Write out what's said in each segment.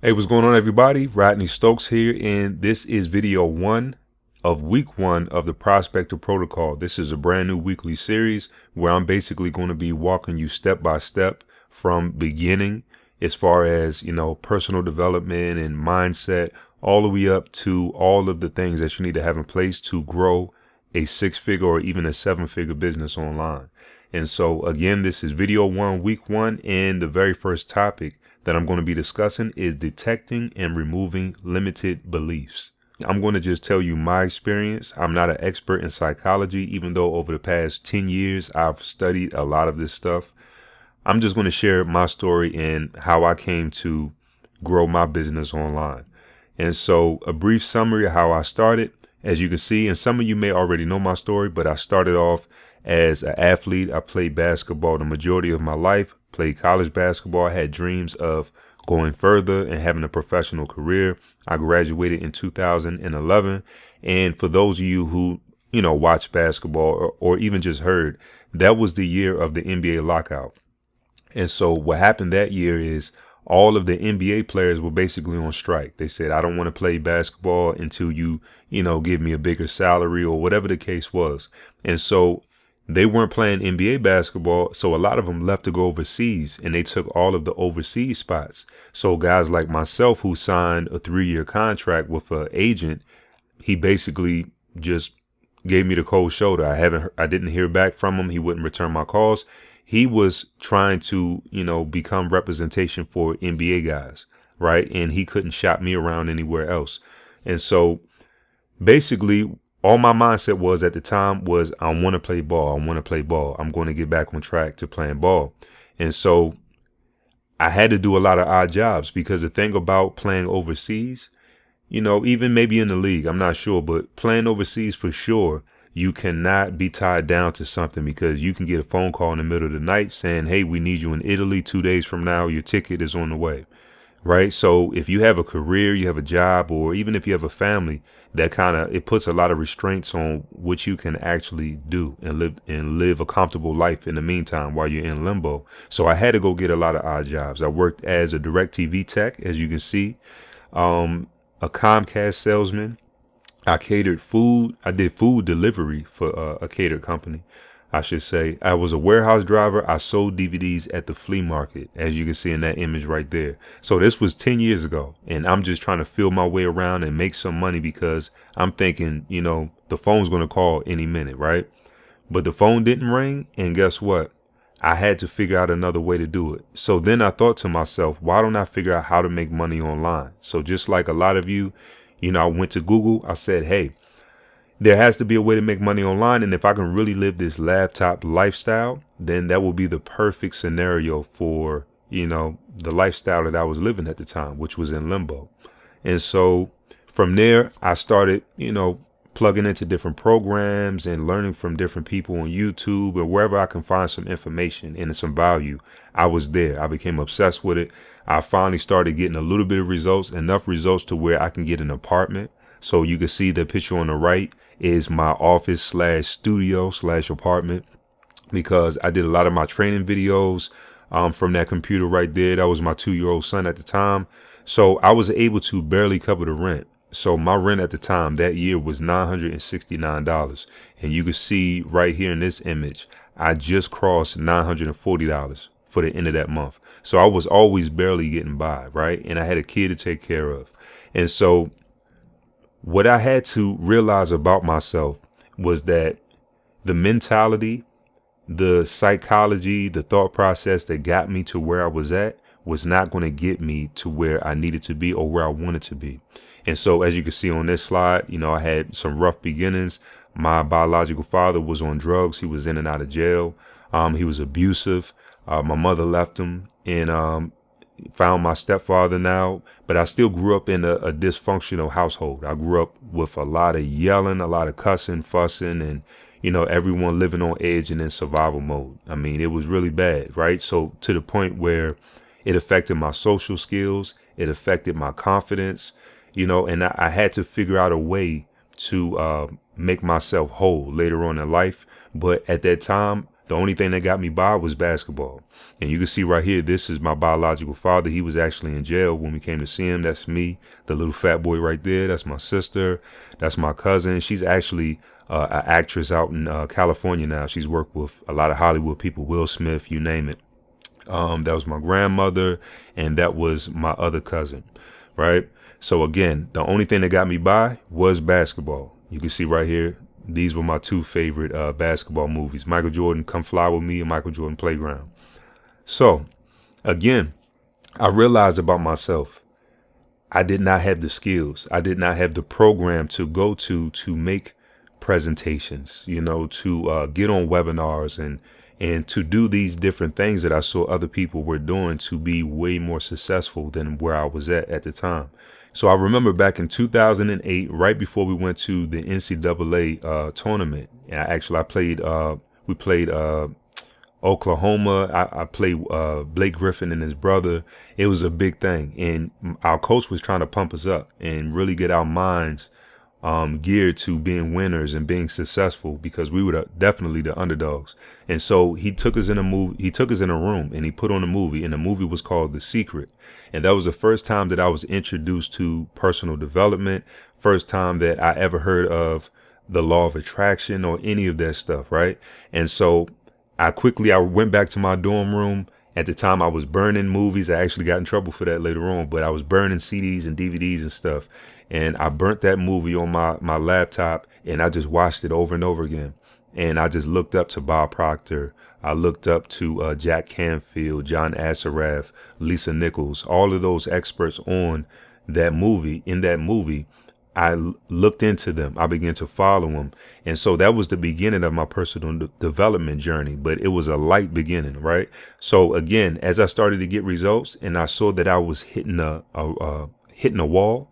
Hey, what's going on, everybody? Rodney Stokes here, and this is video 1 of week 1 of the Prospector Protocol. This is a brand new weekly series where I'm basically going to be walking you step by step from beginning as far as, personal development and mindset, all the way up to all of the things that you need to have in place to grow a 6-figure or even a 7-figure business online. And so again, this is video 1, week 1, and the very first topic that I'm going to be discussing is detecting and removing limited beliefs. I'm going to just tell you my experience. I'm not an expert in psychology, even though over the past 10 years, I've studied a lot of this stuff. I'm just going to share my story and how I came to grow my business online. And so a brief summary of how I started, as you can see, and some of you may already know my story, but I started off as an athlete. I played basketball the majority of my life, played college basketball. I had dreams of going further and having a professional career. I graduated in 2011. And for those of you who, watch basketball or even just heard, that was the year of the NBA lockout. And so what happened that year is all of the NBA players were basically on strike. They said, I don't want to play basketball until you, give me a bigger salary or whatever the case was. And so they weren't playing NBA basketball. So a lot of them left to go overseas, and they took all of the overseas spots. So guys like myself who signed a 3-year contract with an agent, he basically just gave me the cold shoulder. I didn't hear back from him. He wouldn't return my calls. He was trying to, become representation for NBA guys, right? And he couldn't shop me around anywhere else. And so basically all my mindset was at the time was, I want to play ball. I want to play ball. I'm going to get back on track to playing ball. And so I had to do a lot of odd jobs, because the thing about playing overseas, even maybe in the league, I'm not sure, but playing overseas for sure, you cannot be tied down to something, because you can get a phone call in the middle of the night saying, hey, we need you in Italy 2 days from now. Your ticket is on the way. Right. So if you have a career, you have a job, or even if you have a family, it puts a lot of restraints on what you can actually do and live a comfortable life in the meantime while you're in limbo. So I had to go get a lot of odd jobs. I worked as a direct TV tech, as you can see, a Comcast salesman. I catered food. I did food delivery for a catered company, I should say. I was a warehouse driver. I sold DVDs at the flea market, as you can see in that image right there. So this was 10 years ago, and I'm just trying to feel my way around and make some money, because I'm thinking, the phone's going to call any minute, right? But the phone didn't ring, and guess what? I had to figure out another way to do it. So then I thought to myself, why don't I figure out how to make money online? So just like a lot of you, I went to Google. I said, hey, there has to be a way to make money online. And if I can really live this laptop lifestyle, then that will be the perfect scenario for, the lifestyle that I was living at the time, which was in limbo. And so from there, I started, plugging into different programs and learning from different people on YouTube or wherever I can find some information and some value. I was there. I became obsessed with it. I finally started getting a little bit of results, enough results to where I can get an apartment. So you can see the picture on the right is my office / studio / apartment, because I did a lot of my training videos from that computer right there. That was my 2-year-old son at the time. So I was able to barely cover the rent. So my rent at the time that year was $969. And you can see right here in this image, I just crossed $940 for the end of that month. So I was always barely getting by, right? And I had a kid to take care of. And so what I had to realize about myself was that the mentality, the psychology, the thought process that got me to where I was at was not going to get me to where I needed to be or where I wanted to be. And so as you can see on this slide, I had some rough beginnings. My biological father was on drugs. He was in and out of jail. He was abusive. My mother left him and found my stepfather now, but I still grew up in a dysfunctional household. I grew up with a lot of yelling, a lot of cussing, fussing, and everyone living on edge and in survival mode. I mean, it was really bad, right? So to the point where it affected my social skills, it affected my confidence, and I had to figure out a way to make myself whole later on in life. But at that time, The only thing that got me by was basketball. And you can see right here, this is my biological father. He was actually in jail when we came to see him. That's me, the little fat boy right there. That's my sister. That's my cousin. She's actually an actress out in California now. She's worked with a lot of Hollywood people, Will Smith, you name it. That was my grandmother, and that was my other cousin, right? So again, the only thing that got me by was basketball. You can see right here, these were my two favorite basketball movies: Michael Jordan, Come Fly With Me, and Michael Jordan Playground. So again, I realized about myself, I did not have the skills. I did not have the program to go to make presentations, to get on webinars and to do these different things that I saw other people were doing to be way more successful than where I was at the time. So I remember back in 2008, right before we went to the NCAA tournament, and we played Oklahoma. I played Blake Griffin and his brother. It was a big thing. And our coach was trying to pump us up and really get our minds geared to being winners and being successful, because we were definitely the underdogs. And so he took us in a room and he put on a movie, and the movie was called The Secret. And that was the first time that I was introduced to personal development, first time that I ever heard of the law of attraction or any of that stuff, right? And so I went back to my dorm room. At the time, I was burning movies. I actually got in trouble for that later on, but I was burning CDs and DVDs and stuff. And I burnt that movie on my laptop, and I just watched it over and over again. And I just looked up to Bob Proctor. I looked up to Jack Canfield, John Assaraf, Lisa Nichols, all of those experts on that movie. In that movie, I looked into them. I began to follow them. And so that was the beginning of my personal development journey, but it was a light beginning, right? So again, as I started to get results and I saw that I was hitting a wall,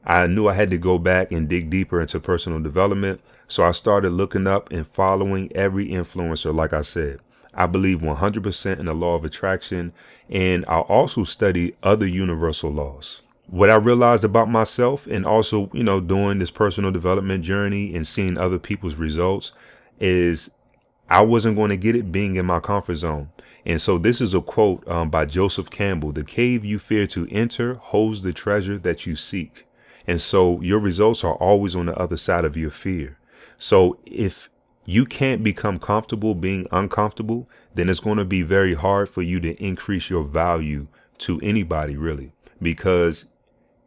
I knew I had to go back and dig deeper into personal development. So I started looking up and following every influencer. Like I said, I believe 100% in the law of attraction, and I also study other universal laws. What I realized about myself, and also, doing this personal development journey and seeing other people's results, is I wasn't going to get it being in my comfort zone. And so this is a quote by Joseph Campbell: "The cave you fear to enter holds the treasure that you seek." And so your results are always on the other side of your fear. So if you can't become comfortable being uncomfortable, then it's going to be very hard for you to increase your value to anybody, really. Because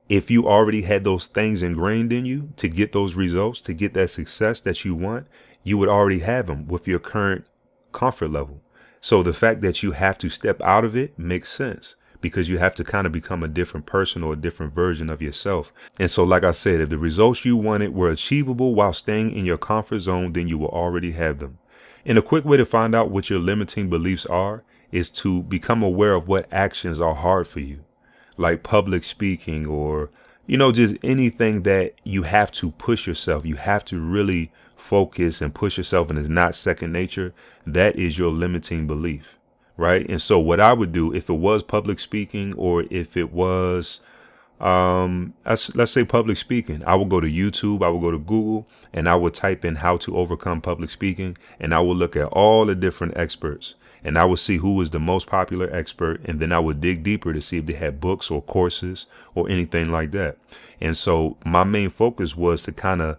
if you already had those things ingrained in you to get those results, to get that success that you want, you would already have them with your current comfort level. So the fact that you have to step out of it makes sense, because you have to kind of become a different person or a different version of yourself. And so, like I said, if the results you wanted were achievable while staying in your comfort zone, then you will already have them. And a quick way to find out what your limiting beliefs are is to become aware of what actions are hard for you, like public speaking, or, just anything that you have to push yourself. You have to really focus and push yourself, and it's not second nature. That is your limiting belief. Right. And so what I would do, if it was public speaking, or if it was, let's say public speaking, I would go to YouTube, I would go to Google, and I would type in how to overcome public speaking. And I would look at all the different experts, and I would see who was the most popular expert. And then I would dig deeper to see if they had books or courses or anything like that. And so my main focus was to kind of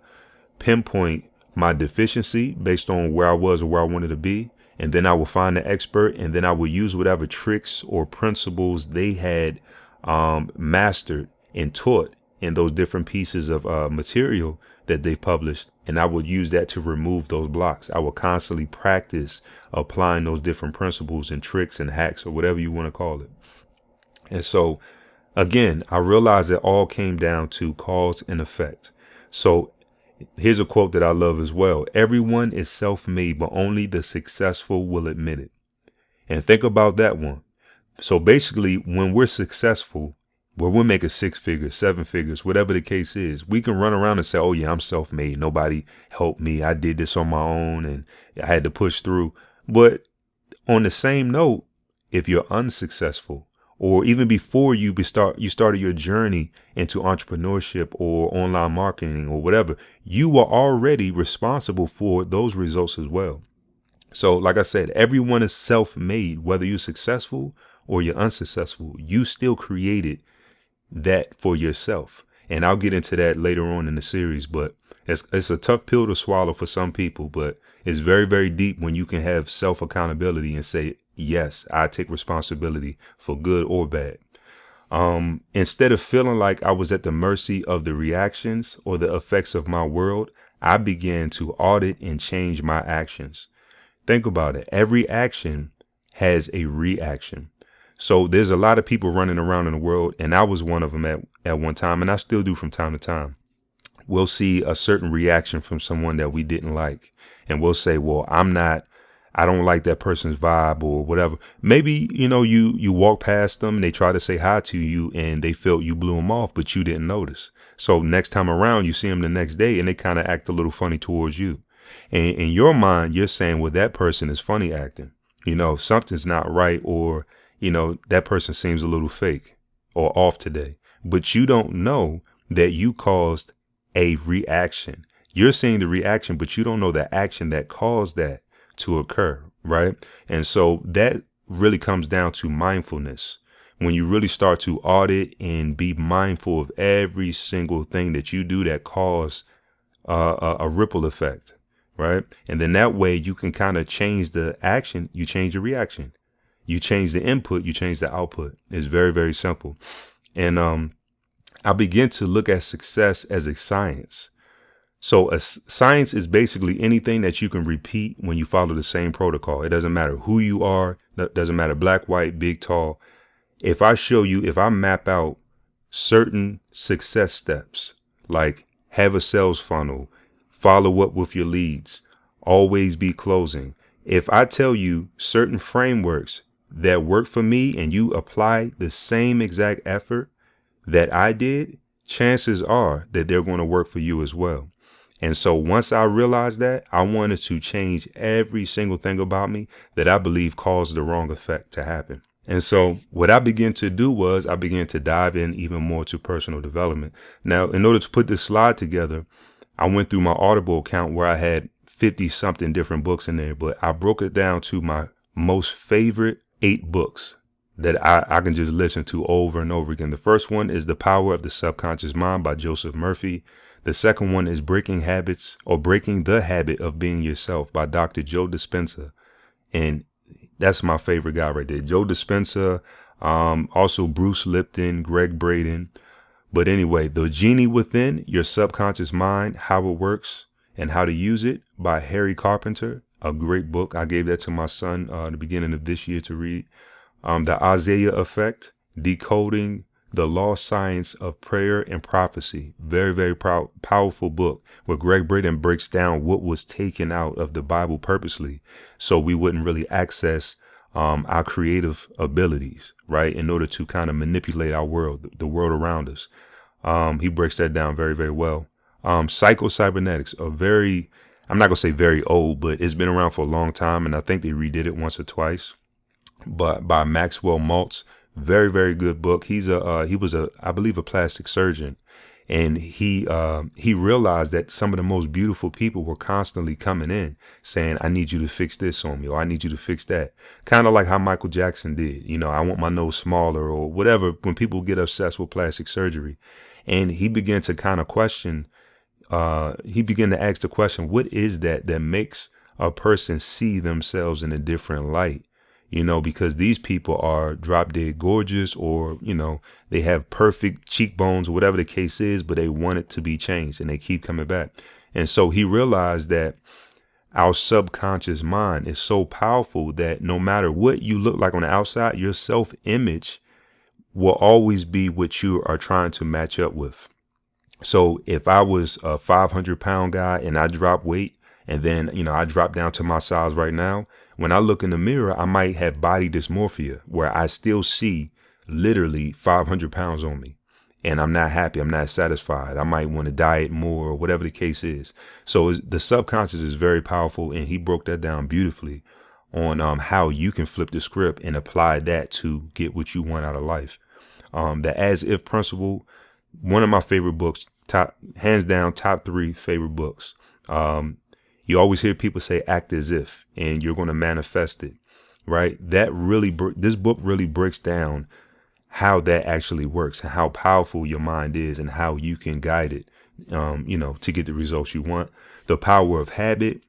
pinpoint my deficiency based on where I was or where I wanted to be. And then I will find the expert, and then I will use whatever tricks or principles they had mastered and taught in those different pieces of material that they published. And I would use that to remove those blocks. I will constantly practice applying those different principles and tricks and hacks, or whatever you want to call it. And so, again, I realized it all came down to cause and effect. So here's a quote that I love as well: "Everyone is self-made, but only the successful will admit it." And think about that one. So basically, when we're successful, where we're making 6 figures, 7 figures, whatever the case is, we can run around and say, "Oh yeah, I'm self-made. Nobody helped me. I did this on my own and I had to push through." But on the same note, if you're unsuccessful, or even before you started your journey into entrepreneurship or online marketing or whatever, you were already responsible for those results as well. So, like I said, everyone is self-made, whether you're successful or you're unsuccessful. You still created that for yourself. And I'll get into that later on in the series, but it's a tough pill to swallow for some people, but it's very, very deep when you can have self accountability and say, yes, I take responsibility for good or bad. Instead of feeling like I was at the mercy of the reactions or the effects of my world, I began to audit and change my actions. Think about it. Every action has a reaction. So there's a lot of people running around in the world, and I was one of them at one time, and I still do from time to time. We'll see a certain reaction from someone that we didn't like, and we'll say, well, I don't like that person's vibe or whatever. Maybe, you walk past them and they try to say hi to you and they felt you blew them off, but you didn't notice. So next time around, you see them the next day and they kind of act a little funny towards you. And in your mind, you're saying, well, that person is funny acting. Something's not right, or, that person seems a little fake or off today. But you don't know that you caused a reaction. You're seeing the reaction, but you don't know the action that caused that to occur, right? And so that really comes down to mindfulness. When you really start to audit and be mindful of every single thing that you do that cause a ripple effect, right? And then that way you can kind of change the action, you change the reaction, you change the input, you change the output. It's very, very simple. And I begin to look at success as a science. So a science is basically anything that you can repeat when you follow the same protocol. It doesn't matter who you are. It doesn't matter black, white, big, tall. If I map out certain success steps, like have a sales funnel, follow up with your leads, always be closing. If I tell you certain frameworks that work for me and you apply the same exact effort that I did, chances are that they're going to work for you as well. And so once I realized that, I wanted to change every single thing about me that I believe caused the wrong effect to happen. And so what I began to do was I began to dive in even more to personal development. Now, in order to put this slide together, I went through my Audible account where I had 50 something different books in there, but I broke it down to my most favorite 8 books that I can just listen to over and over again. The first one is The Power of the Subconscious Mind by Joseph Murphy. The second one is Breaking the Habit of Being Yourself by Dr. Joe Dispenza. And that's my favorite guy right there. Joe Dispenza, also Bruce Lipton, Greg Braden. But anyway, The Genie Within, Your Subconscious Mind, How It Works and How to Use It by Harry Carpenter. A great book. I gave that to my son at the beginning of this year to read. The Isaiah Effect, Decoding the Lost Science of Prayer and Prophecy. Very, very powerful book where Greg Braden breaks down what was taken out of the Bible purposely so we wouldn't really access our creative abilities, right, in order to kind of manipulate our world, the world around us. He breaks that down very, very well. Psycho-Cybernetics, I'm not going to say very old, but it's been around for a long time, and I think they redid it once or twice. But by Maxwell Maltz, very, very good book. He was I believe, a plastic surgeon, and he realized that some of the most beautiful people were constantly coming in saying, I need you to fix this on me, or I need you to fix that. Kind of like how Michael Jackson did. I want my nose smaller or whatever, when people get obsessed with plastic surgery. And he began to kind of he began to ask the question, what is that makes a person see themselves in a different light? Because these people are drop dead gorgeous, or, they have perfect cheekbones or whatever the case is, but they want it to be changed and they keep coming back. And so he realized that our subconscious mind is so powerful that no matter what you look like on the outside, your self-image will always be what you are trying to match up with. So if I was a 500-pound guy and I drop weight, and then, I drop down to my size right now, when I look in the mirror, I might have body dysmorphia where I still see literally 500 pounds on me and I'm not happy. I'm not satisfied. I might want to diet more or whatever the case is. So the subconscious is very powerful. And he broke that down beautifully on how you can flip the script and apply that to get what you want out of life. The As If Principle, one of my favorite books, hands down, top 3 favorite books. You always hear people say act as if, and you're going to manifest it, right? This book really breaks down how that actually works and how powerful your mind is and how you can guide it, to get the results you want. The Power of Habit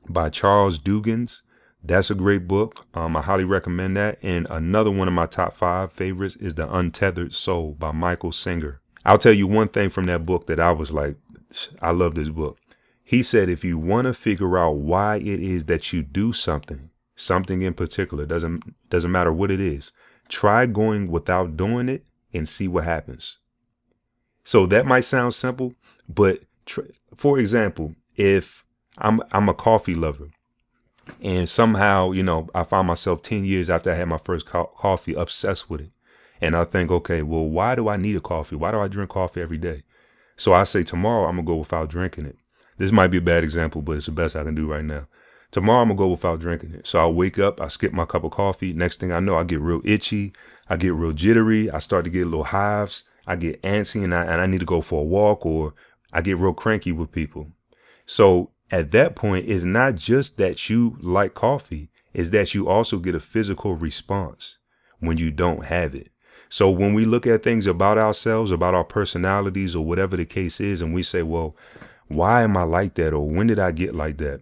by Charles Dugans. That's a great book. I highly recommend that. And another one of my top 5 favorites is The Untethered Soul by Michael Singer. I'll tell you one thing from that book that I was like, I love this book. He said, if you want to figure out why it is that you do something in particular, doesn't matter what it is, try going without doing it and see what happens. So that might sound simple, but for example, if I'm a coffee lover, and somehow, I found myself 10 years after I had my first coffee obsessed with it. And I think, okay, well, why do I need a coffee? Why do I drink coffee every day? So I say tomorrow I'm going to go without drinking it. This might be a bad example, but it's the best I can do right now. Tomorrow I'm going to go without drinking it. So I wake up, I skip my cup of coffee. Next thing I know, I get real itchy. I get real jittery. I start to get little hives. I get antsy and I need to go for a walk, or I get real cranky with people. So at that point, it's not just that you like coffee, it's that you also get a physical response when you don't have it. So when we look at things about ourselves, about our personalities or whatever the case is, and we say, well, why am I like that? Or when did I get like that?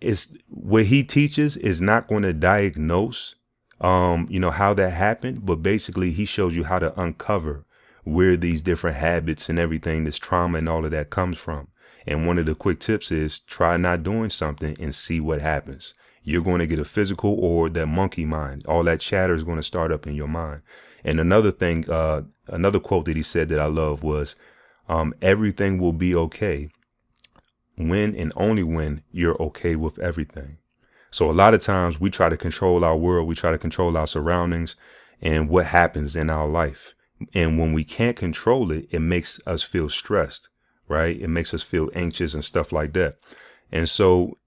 It's what he teaches is not going to diagnose, how that happened, but basically he shows you how to uncover where these different habits and everything, this trauma and all of that comes from. And one of the quick tips is try not doing something and see what happens. You're going to get a physical or that monkey mind. All that chatter is going to start up in your mind. And another thing, another quote that he said that I love was, everything will be okay when and only when you're okay with everything. So a lot of times we try to control our world. We try to control our surroundings and what happens in our life. And when we can't control it, it makes us feel stressed, right? It makes us feel anxious and stuff like that. And so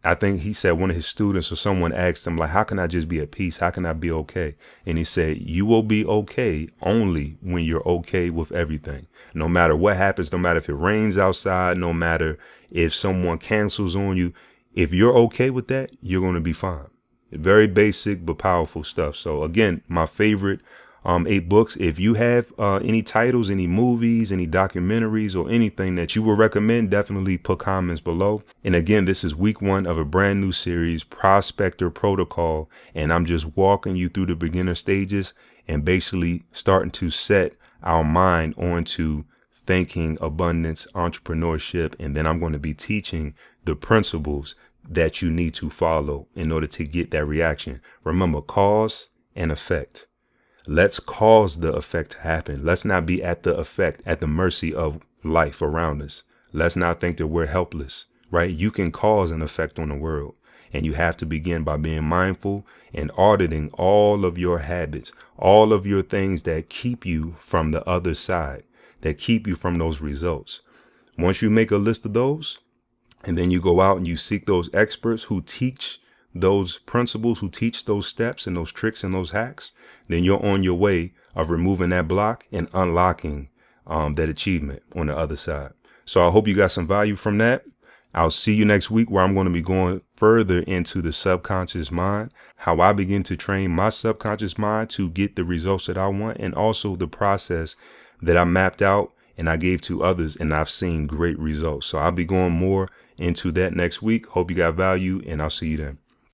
I think he said one of his students or someone asked him, like, how can I just be at peace? How can I be okay? And he said, you will be okay only when you're okay with everything. No matter what happens, no matter if it rains outside, no matter if someone cancels on you, if you're okay with that, you're going to be fine. Very basic but powerful stuff. So again, my favorite 8 books. If you have any titles, any movies, any documentaries, or anything that you would recommend, definitely put comments below. And again, this is week 1 of a brand new series, Prospector Protocol. And I'm just walking you through the beginner stages and basically starting to set our mind onto thinking, abundance, entrepreneurship. And then I'm going to be teaching the principles that you need to follow in order to get that reaction. Remember, cause and effect. Let's cause the effect to happen. Let's not be at the effect, at the mercy of life around us. Let's not think that we're helpless, right? You can cause an effect on the world, and you have to begin by being mindful and auditing all of your habits, all of your things that keep you from the other side, that keep you from those results. Once you make a list of those, and then you go out and you seek those experts who teach those principles, who teach those steps and those tricks and those hacks, then you're on your way of removing that block and unlocking that achievement on the other side. So I hope you got some value from that. I'll see you next week, where I'm going to be going further into the subconscious mind, how I begin to train my subconscious mind to get the results that I want, and also the process that I mapped out and I gave to others, and I've seen great results. So I'll be going more into that next week. Hope you got value, and I'll see you then.